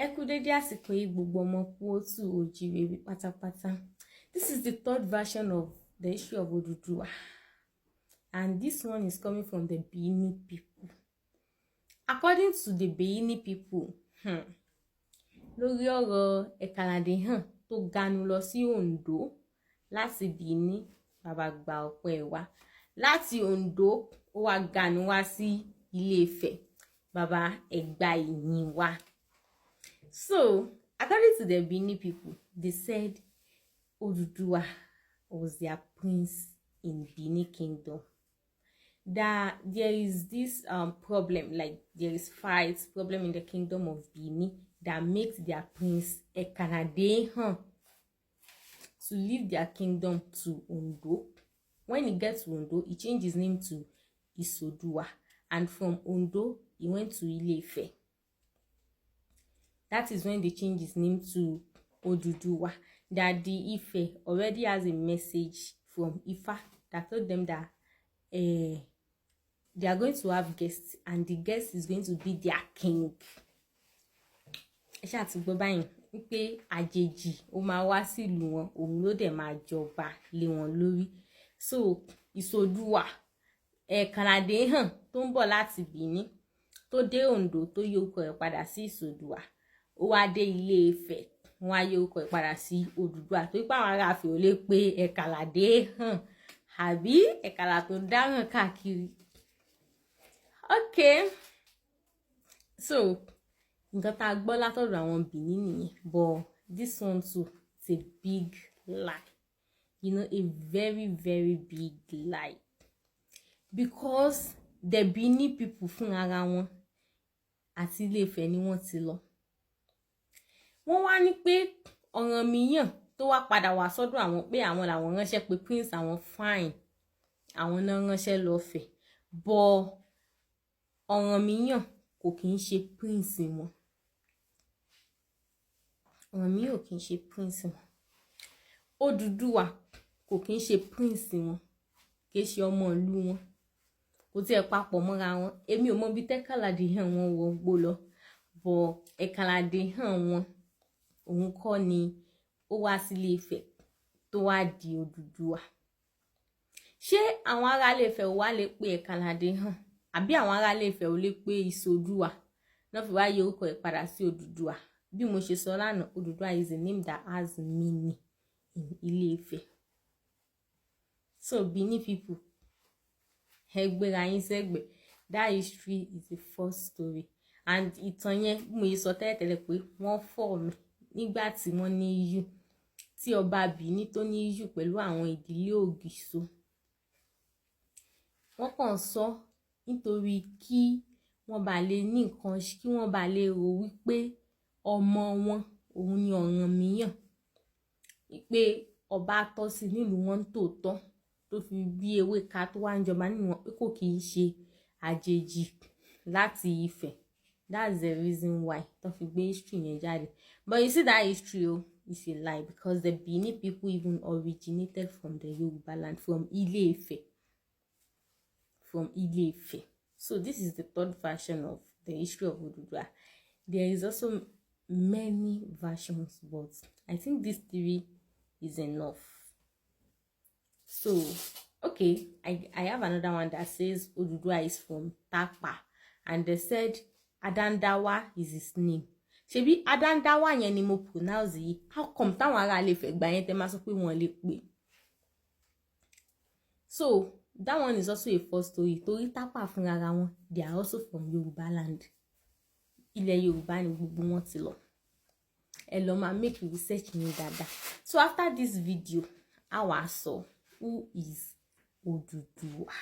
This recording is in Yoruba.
Ẹ kú dédé àsìkò yìí gbogbo ọmọ kóòtù òjíire pátápátá. This is the third version of the history of ODÚDÚWÀ, and this one is coming from the Binni people. According to the Binni people, lórí ọ̀rọ̀ Ẹ̀kàlàdé tó ganu lọ sí Ondo láti Binni, bàbá gba ọpẹ́ wa. Láti Ondo ó wá ganu wá sí Ilé-Ifẹ̀, bàbá ẹ̀gbà ìyìn wa. So, according to the Binni people, they said ODÚDÚWÀ was their prince in Binni kingdom. That there is this problem, like there is problem in the kingdom of Binni that makes their prince Ẹ̀kàlàdé to leave their kingdom to Ondo. When he gets to Ondo, he changed his name to Isodùwà, and from Ondo he went to Ilé-Ifẹ̀. That is when they changed his name to ODÚDÚWÀ. That the Ife already has a message from Ifa that told them that they are going to have guests, and the guest is going to be their king. Ṣé àti gbọ́ báyìí wípé àjèjì ó máa wá sílùú wọn, òun ló dẹ̀ máa jọba lé wọn lórí. So Isodùwà Ẹ̀kàlàdé tó ń bọ̀ láti Binni tó dé Ondo tó yí orúkọ ẹ̀ padà sí Isodùwà, ó wá dé Ilé-Ifẹ̀ wọ́n á yí orúkọ ẹ̀ padà sí ODÚDÚWà tó ipá àwọn ará Ifẹ̀ ò lè pé Ẹ̀kàlàdé àbí Ẹ̀kàlà tó dáràn káàkiri. Okay, so nǹkan tá a gbọ́ látọ̀dọ̀ àwọn Binni nìyẹn, but this one too, it's a big lie, you know, a very very big lie, because the Binni people fún ara wọn àti Ilé-Ifẹ̀ ni wọ́n ti lọ. Wọ́n wá ní pé Ọ̀rànmíyàn tó wá padà wá sọ́dọ̀ àwọn pé àwọn làwọn ránṣẹ́ pé prince àwọn fine, àwọn náà ránṣẹ́ lọ fẹ̀, but Ọ̀rànmíyàn kò kì í ṣe prince wọn. Ọ̀rànmíyàn ò kì í ṣe prince wọn. ODÚDÚWà kò kì í ṣe prince wọn, kì í ṣe ọmọ ìlú wọn, kò tiẹ̀ papọ̀ mọ́ra wọn. Èmi ò mọ bí tẹ́kàlàdé wọn wọ gbó lọ, but Ẹ̀kàlàdé wọn òun kọ́ ni ó wá sí Ilé-Ifẹ̀ tó wá di ODÚDÚWà. Ṣé àwọn ará Ilé-Ifẹ̀ ò wá lè pe Ẹ̀kàlàdé àbí àwọn ará Ilé-Ifẹ̀ ò lè pe Isodùwà náà fi wá yí orúkọ ẹ̀ padà sí ODÚDÚWà? Bí mo ṣe sọ lánàá, ODÚDÚWà is a name that has meaning in Ilé-Ifẹ̀. So Binni people, ẹgbẹ́ra yín sẹ́gbẹ̀, that history is the first story, and ìtàn yẹn bí mo ṣe sọ tẹ́lẹ̀tẹ́lẹ̀ pé wọ́n fọ́ mi nígbà tí wọ́n ní issue, tí ọba Binni tó ní issue pẹ̀lú àwọn ìdílé Ògìṣó. Wọ́n kàn sọ nítorí kí wọ́n bá lè ní nǹkan, kí wọ́n bá lè rò wípé ọmọ wọn òun ni Ọ̀rànmíyàn, wípé ọba tọ́ sí nílùú wọn tòótọ́ tó fi bí ewé ká tó wá ń jọba nínú wọn, pé kò kì í ṣe àjèjì láti Ifẹ̀. That's the reason why tó fi gbé history yẹn jáde. But you see that history is a lie, because the Binni people even originated from the Yoruba land, from Ilé-Ifẹ̀. From Ilé-Ifẹ̀. So this is the third version of the history of ODÚDÚWà. There is also many versions, but I think this theory is enough. So, okay, I have another one that says ODÚDÚWà is from Tapa, and they said Adandawa is his name. Ṣebí Adandawa yẹn ni mo pronounce yìí. How come táwọn ará Ilé-Ifẹ̀ gbà yẹn tẹ́ máa sọ pé wọ́n lè pè? So that one is also a false story. Torí Tapa fún ara wọn, they are also from Yoruba land. Ilẹ̀ Yorùbá ni gbogbo wọn ti lọ. Ẹ lọ máa make research ní dáadáa. So after this video, I wá sọ who is ODÚDÚWà.